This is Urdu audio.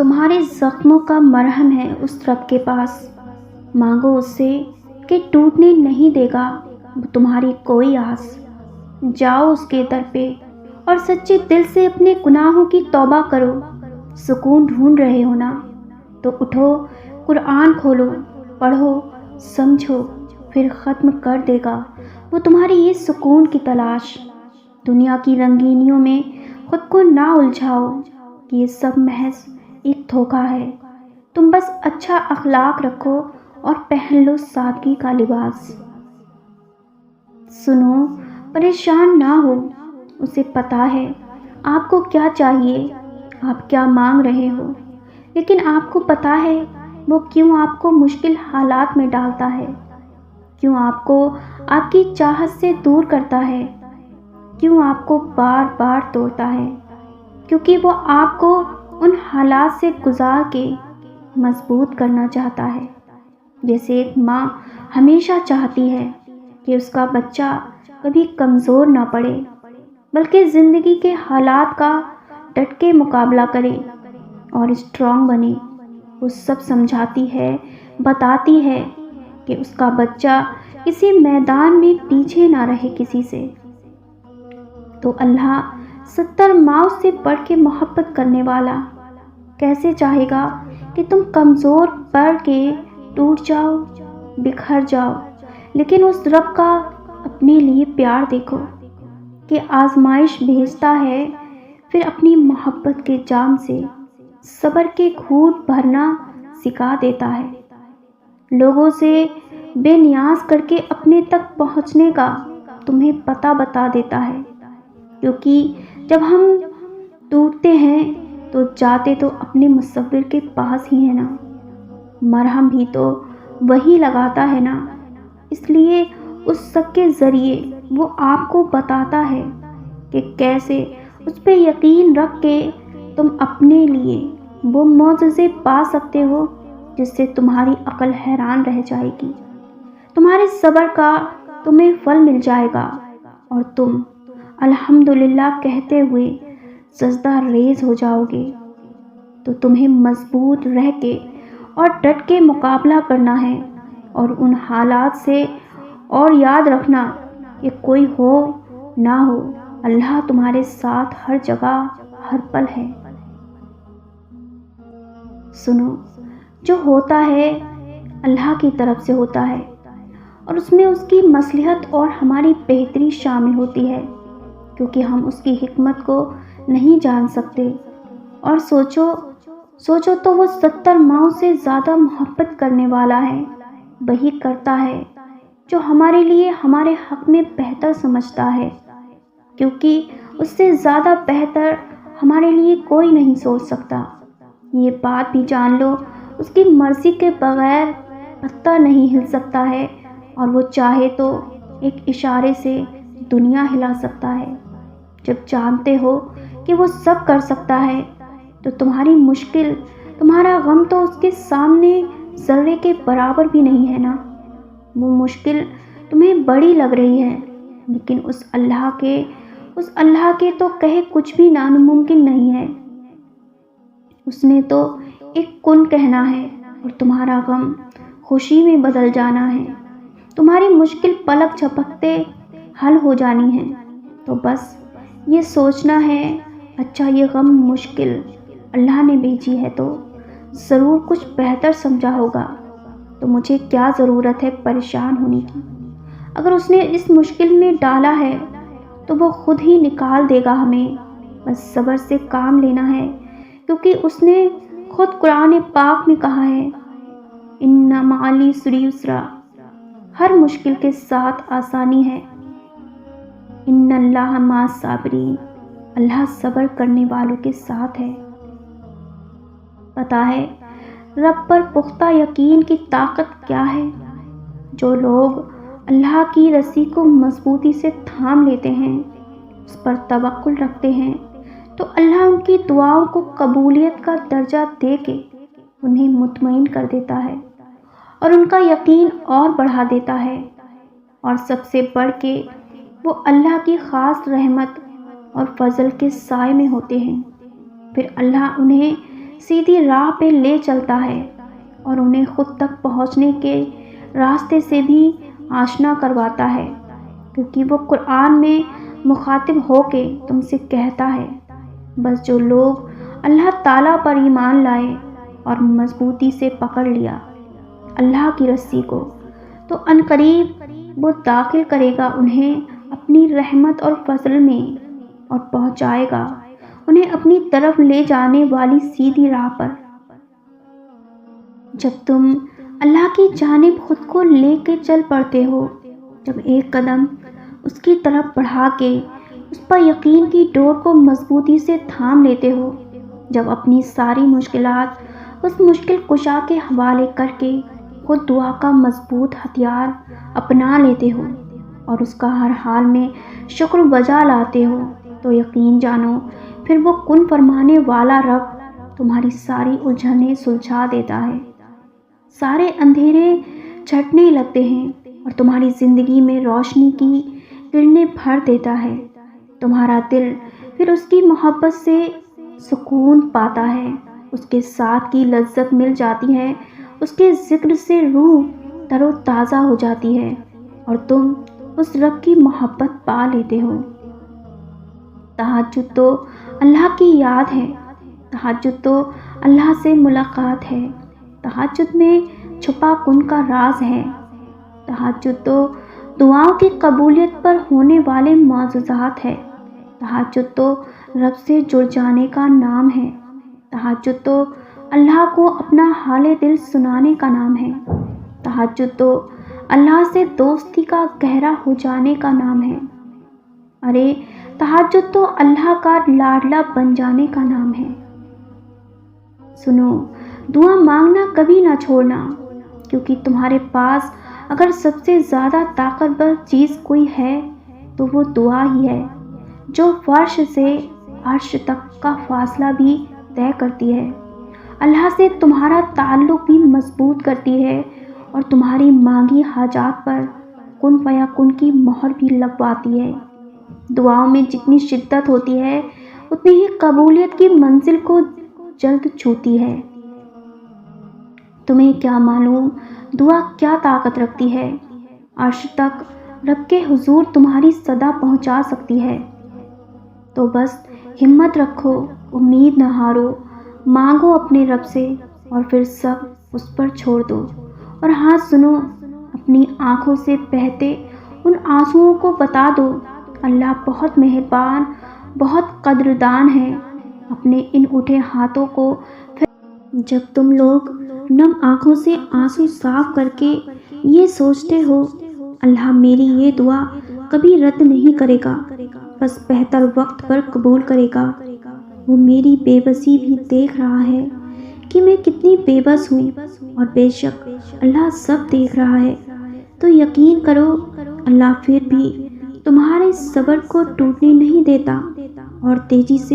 تمہارے زخموں کا مرہم ہے اس رب کے پاس، مانگو اس سے کہ ٹوٹنے نہیں دے گا وہ تمہاری کوئی آس۔ جاؤ اس کے در پہ اور سچے دل سے اپنے گناہوں کی توبہ کرو۔ سکون ڈھونڈ رہے ہو نا تو اٹھو، قرآن کھولو، پڑھو، سمجھو، پھر ختم کر دے گا وہ تمہاری یہ سکون کی تلاش۔ دنیا کی رنگینیوں میں خود کو نہ الجھاؤ کہ یہ سب محض ایک دھوکہ ہے۔ تم بس اچھا اخلاق رکھو اور پہن لو سادگی کا لباس۔ سنو، پریشان نہ ہو، اسے پتہ ہے آپ کو کیا چاہیے، آپ کیا مانگ رہے ہو، لیکن آپ کو پتہ ہے وہ کیوں آپ کو مشکل حالات میں ڈالتا ہے، کیوں آپ کو آپ کی چاہت سے دور کرتا ہے، کیوں آپ کو بار بار توڑتا ہے، کیونکہ وہ آپ کو ان حالات سے گزار کے مضبوط کرنا چاہتا ہے، جیسے ایک ماں ہمیشہ چاہتی ہے کہ اس کا بچہ کبھی کمزور نہ پڑے، بلکہ زندگی کے حالات کا ڈٹ کے مقابلہ کرے اور اسٹرانگ بنے۔ وہ سب سمجھاتی ہے، بتاتی ہے کہ اس کا بچہ کسی میدان میں پیچھے نہ رہے کسی سے۔ تو اللہ 70 ماؤں سے بڑھ کے محبت کرنے والا کیسے چاہے گا کہ تم کمزور پڑ کے ٹوٹ جاؤ، بکھر جاؤ؟ لیکن اس رب کا اپنے لیے پیار دیکھو کہ آزمائش بھیجتا ہے، پھر اپنی محبت کے جام سے صبر کے گھونٹ بھرنا سکھا دیتا ہے۔ لوگوں سے بے نیاز کر کے اپنے تک پہنچنے کا تمہیں پتہ بتا دیتا ہے، کیونکہ جب ہم ٹوٹتے ہیں تو جاتے تو اپنے مصور کے پاس ہی ہے نا، مرہم بھی تو وہی لگاتا ہے نا۔ اس لیے اس سب کے ذریعے وہ آپ کو بتاتا ہے کہ کیسے اس پہ یقین رکھ کے تم اپنے لیے وہ معجزے پا سکتے ہو جس سے تمہاری عقل حیران رہ جائے گی۔ تمہارے صبر کا تمہیں پھل مل جائے گا اور تم الحمدللہ کہتے ہوئے سجدہ ریز ہو جاؤ گے۔ تو تمہیں مضبوط رہ کے اور ڈٹ کے مقابلہ کرنا ہے، اور ان حالات سے اور یاد رکھنا کہ کوئی ہو نہ ہو، اللہ تمہارے ساتھ ہر جگہ ہر پل ہے۔ سنو، جو ہوتا ہے اللہ کی طرف سے ہوتا ہے، اور اس میں اس کی مصلحت اور ہماری بہتری شامل ہوتی ہے، کیونکہ ہم اس کی حکمت کو نہیں جان سکتے۔ اور سوچو تو وہ 70 ماؤں سے زیادہ محبت کرنے والا ہے، وہی کرتا ہے جو ہمارے لیے ہمارے حق میں بہتر سمجھتا ہے، کیونکہ اس سے زیادہ بہتر ہمارے لیے کوئی نہیں سوچ سکتا۔ یہ بات بھی جان لو، اس کی مرضی کے بغیر پتہ نہیں ہل سکتا ہے، اور وہ چاہے تو ایک اشارے سے دنیا ہلا سکتا ہے۔ جب جانتے ہو کہ وہ سب کر سکتا ہے تو تمہاری مشکل، تمہارا غم تو اس کے سامنے ذرے کے برابر بھی نہیں ہے نا۔ وہ مشکل تمہیں بڑی لگ رہی ہے، لیکن اس اللہ کے تو کہے کچھ بھی ناممکن نہیں ہے۔ اس نے تو ایک کن کہنا ہے اور تمہارا غم خوشی میں بدل جانا ہے، تمہاری مشکل پلک جھپکتے حل ہو جانی ہے۔ تو بس یہ سوچنا ہے، اچھا یہ غم مشکل اللہ نے بھیجی ہے تو ضرور کچھ بہتر سمجھا ہوگا، تو مجھے کیا ضرورت ہے پریشان ہونے کی؟ اگر اس نے اس مشکل میں ڈالا ہے تو وہ خود ہی نکال دے گا ہمیں، بس صبر سے کام لینا ہے، کیونکہ اس نے خود قرآن پاک میں کہا ہے، ان مع العسر یسرا، ہر مشکل کے ساتھ آسانی ہے، ان اللہ مع الصابرین، اللہ صبر کرنے والوں کے ساتھ ہے۔ پتہ ہے رب پر پختہ یقین کی طاقت کیا ہے؟ جو لوگ اللہ کی رسی کو مضبوطی سے تھام لیتے ہیں، اس پر توکل رکھتے ہیں، تو اللہ ان کی دعاؤں کو قبولیت کا درجہ دے کے انہیں مطمئن کر دیتا ہے، اور ان کا یقین اور بڑھا دیتا ہے۔ اور سب سے بڑھ کے وہ اللہ کی خاص رحمت اور فضل کے سائے میں ہوتے ہیں، پھر اللہ انہیں سیدھی راہ پہ لے چلتا ہے اور انہیں خود تک پہنچنے کے راستے سے بھی آشنا کرواتا ہے، کیونکہ وہ قرآن میں مخاطب ہو کے تم سے کہتا ہے بس جو لوگ اللہ تعالیٰ پر ایمان لائے اور مضبوطی سے پکڑ لیا اللہ کی رسی کو، تو عنقریب وہ داخل کرے گا انہیں اپنی رحمت اور فضل میں اور پہنچائے گا انہیں اپنی طرف لے جانے والی سیدھی راہ پر۔ جب تم اللہ کی جانب خود کو لے کے چل پڑتے ہو، جب ایک قدم اس کی طرف بڑھا کے اس پر یقین کی ڈور کو مضبوطی سے تھام لیتے ہو، جب اپنی ساری مشکلات اس مشکل کشا کے حوالے کر کے خود دعا کا مضبوط ہتھیار اپنا لیتے ہو اور اس کا ہر حال میں شکر بجا لاتے ہو، تو یقین جانو پھر وہ کن فرمانے والا رب تمہاری ساری الجھنیں سلجھا دیتا ہے، سارے اندھیرے چھٹنے لگتے ہیں اور تمہاری زندگی میں روشنی کی کرنیں بھر دیتا ہے۔ تمہارا دل پھر اس کی محبت سے سکون پاتا ہے، اس کے ساتھ کی لذت مل جاتی ہے، اس کے ذکر سے روح تر و تازہ ہو جاتی ہے اور تم اس رب کی محبت پا لیتے ہو۔ تہجد تو اللہ کی یاد ہے، تہجد تو اللہ سے ملاقات ہے، تہجد میں چھپا کن کا راز ہے، تہجد تو دعاؤں کی قبولیت پر ہونے والے معجزات ہے، تہجد تو رب سے جڑ جانے کا نام ہے، تہجد تو اللہ کو اپنا حال دل سنانے کا نام ہے، تہجد تو اللہ سے دوستی کا گہرا ہو جانے کا نام ہے، ارے تہجد تو اللہ کا لاڈلا بن جانے کا نام ہے۔ سنو، دعا مانگنا کبھی نہ چھوڑنا، کیونکہ تمہارے پاس اگر سب سے زیادہ طاقتور چیز کوئی ہے تو وہ دعا ہی ہے، جو فرش سے عرش تک کا فاصلہ بھی طے کرتی ہے، اللہ سے تمہارا تعلق بھی مضبوط کرتی ہے اور تمہاری مانگی حاجات پر کن فیکن کی مہر بھی لگواتی ہے۔ دعاؤں میں جتنی شدت ہوتی ہے اتنی ہی قبولیت کی منزل کو جلد چھوتی ہے۔ تمہیں کیا معلوم دعا کیا طاقت رکھتی ہے، عرش تک رب کے حضور تمہاری صدا پہنچا سکتی ہے۔ تو بس ہمت رکھو، امید نہ ہارو، مانگو اپنے رب سے اور پھر سب اس پر چھوڑ دو۔ اور ہاں سنو، اپنی آنکھوں سے بہتے ان آنسوؤں کو بتا دو اللہ بہت مہربان، بہت قدردان ہے، اپنے ان اٹھے ہاتھوں کو جب تم لوگ نم آنکھوں سے آنسو صاف کر کے یہ سوچتے ہو اللہ میری یہ دعا کبھی رد نہیں کرے گا، بس بہتر وقت پر قبول کرے گا، وہ میری بے بسی بھی دیکھ رہا ہے کہ میں کتنی بے بس ہوں اور بے شک اللہ سب دیکھ رہا ہے، تو یقین کرو اللہ پھر بھی تمہارے صبر کو ٹوٹنے نہیں دیتا اور تیزی سے